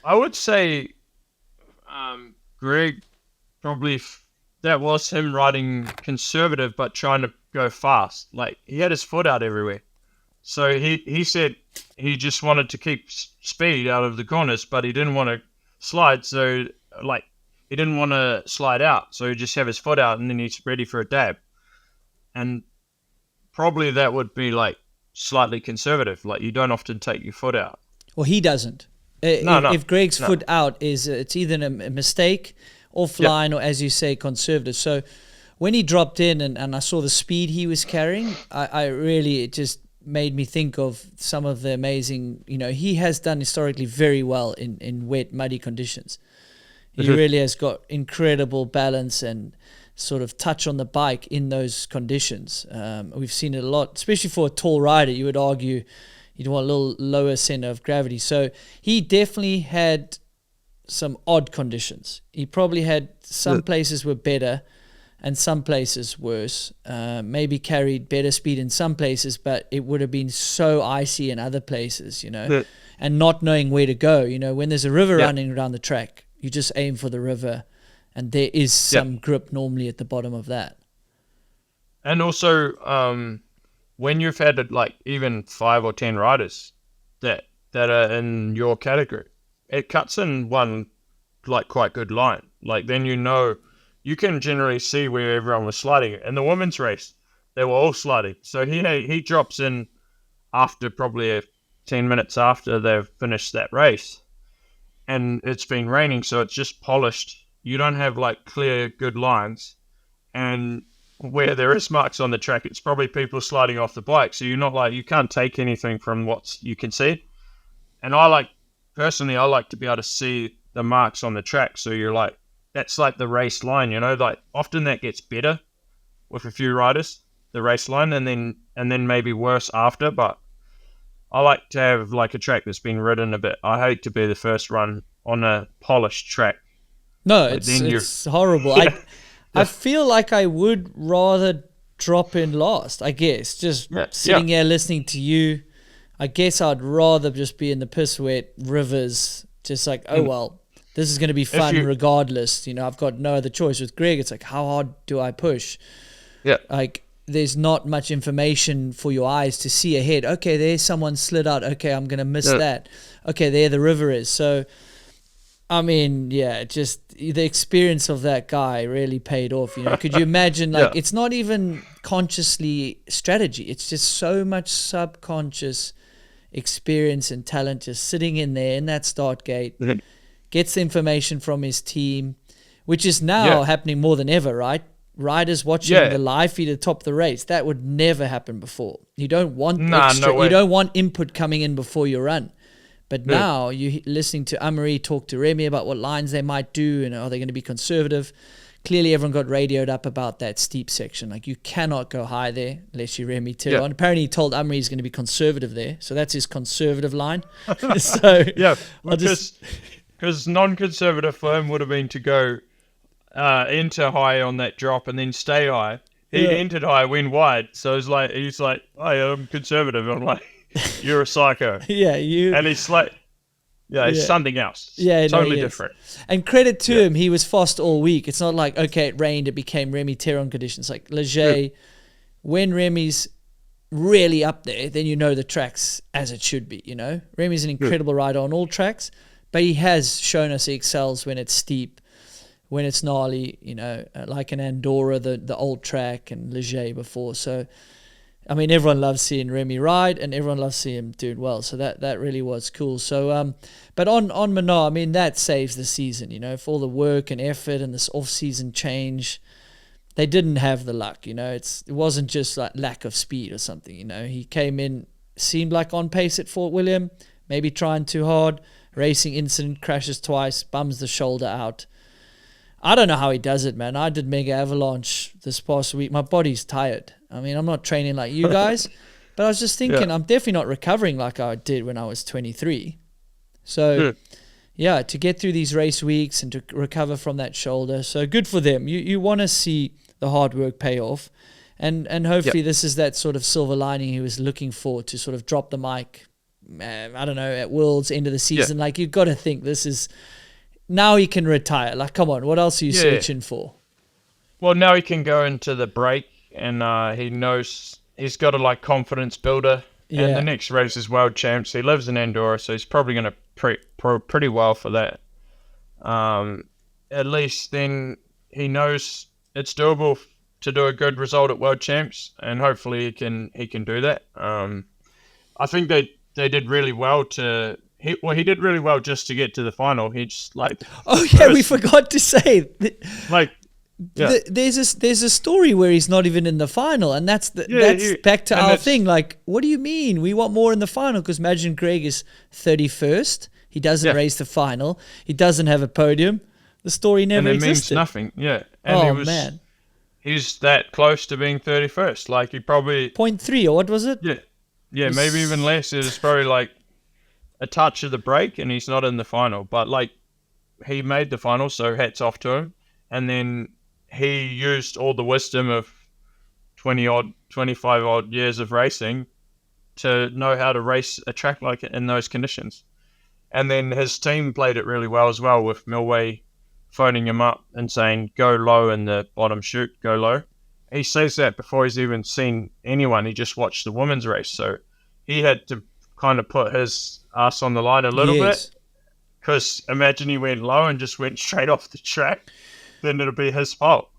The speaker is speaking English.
I would say Greg probably that was him riding conservative but trying to go fast. Like he had his foot out everywhere. So he said he just wanted to keep speed out of the corners, but he didn't want to slide. So like he didn't want to slide out. So he just have his foot out and then he's ready for a dab. And probably that would be like slightly conservative. Like you don't often take your foot out. Well, he doesn't. No, no, If Greg's no. foot out is it's either a mistake, Yep. offline, or as you say, conservative. So when he dropped in and I saw the speed he was carrying, I really, it just made me think of some of the amazing, he has done historically very well in wet, muddy conditions. He really has got incredible balance and sort of touch on the bike in those conditions. We've seen it a lot, especially for a tall rider. You would argue you'd want a little lower center of gravity. So he definitely had some odd conditions. He probably had some places were better and some places worse. Maybe carried better speed in some places, but it would have been so icy in other places, and not knowing where to go. When there's a river running around the track, you just aim for the river, and there is some grip normally at the bottom of that. And also, when you've had like even 5 or 10 riders that are in your category, it cuts in one like quite good line. Like then you can generally see where everyone was sliding. In the women's race, they were all sliding. So he drops in after probably 10 minutes after they've finished that race, and it's been raining, so it's just polished. You don't have like clear good lines, and where there is marks on the track, it's probably people sliding off the bike. So you're not like, you can't take anything from what you can see. And personally, I like to be able to see the marks on the track. So you're like, that's like the race line, like often that gets better with a few riders, the race line, and then maybe worse after. But I like to have like a track that's been ridden a bit. I hate to be the first run on a polished track. No, But then it's horrible. I feel like I would rather drop in last, I guess. Just sitting here listening to you, I guess I'd rather just be in the piss wet rivers, just like, oh well, this is going to be fun regardless. I've got no other choice. With Greg, it's like, how hard do I push? Yeah. Like, there's not much information for your eyes to see ahead. Okay, there's someone slid out. Okay, I'm going to miss that. Okay, there the river is. So, I mean, just the experience of that guy really paid off. Could you imagine, like, it's not even consciously strategy. It's just so much subconscious experience and talent just sitting in there in that start gate, gets the information from his team, which is now happening more than ever, right? Riders watching the live feed at the top of the race. That would never happen before. You don't want you don't want input coming in before you run. But now you're listening to Amaury talk to Remy about what lines they might do and are they going to be conservative. Clearly everyone got radioed up about that steep section. Like you cannot go high there unless you Remy Pierron. Apparently he told Amaury he's going to be conservative there. So that's his conservative line. So because non-conservative for him would have been to go enter high on that drop and then stay high. He entered high, went wide. So he's like, hey, I'm conservative. I'm like, you're a psycho. And he's like, it's something else. Totally different. And credit to him, he was fast all week. It's not like, okay, it rained, it became Remy Pierron conditions. Like Leger, when Remy's really up there, then the track's as it should be, Remy's an incredible rider on all tracks, but he has shown us he excels when it's steep, when it's gnarly, like in Andorra, the old track, and Leger before. So, I mean, everyone loves seeing Remy ride, and everyone loves seeing him doing well. So that really was cool. So, but on Minnaar, I mean, that saves the season, for all the work and effort and this off-season change. They didn't have the luck, it wasn't just like lack of speed or something, He came in, seemed like on pace at Fort William, maybe trying too hard, racing incident, crashes twice, bums the shoulder out. I don't know how he does it, man. I did Mega Avalanche this past week. My body's tired. I mean, I'm not training like you guys, but I was just thinking I'm definitely not recovering like I did when I was 23. So, to get through these race weeks and to recover from that shoulder. So good for them. You want to see the hard work pay off. And hopefully this is that sort of silver lining he was looking for, to sort of drop the mic, I don't know, at Worlds, end of the Yeah. season. Like, you've got to think this is, now he can retire. Like, come on, what else are you searching for? Well, now he can go into the break, and he knows he's got a like confidence builder. Yeah. And the next race is World Champs. He lives in Andorra, so he's probably going to pretty well for that. At least then he knows it's doable to do a good result at World Champs, and hopefully he can do that. I think they did really well he did really well just to get to the final. He just like We forgot to say like. Yeah. There's a story where he's not even in the final, and that's back to our thing. Like, what do you mean? We want more in the final, because imagine Greg is 31st. He doesn't race the final. He doesn't have a podium. The story never existed. And it means nothing. Yeah. And man. He's that close to being 31st. Like, he probably 0.3 or what was it? Yeah. Yeah, maybe even less. It was probably like a touch of the break, and he's not in the final. But like, he made the final, so hats off to him. And then he used all the wisdom of 25 odd years of racing to know how to race a track like it in those conditions. And then his team played it really well as well, with Milway phoning him up and saying, go low in the bottom chute, go low. He says that before he's even seen anyone. He just watched the women's race. So he had to kind of put his ass on the line a little bit. Because imagine he went low and just went straight off the track. Then it'll be his fault.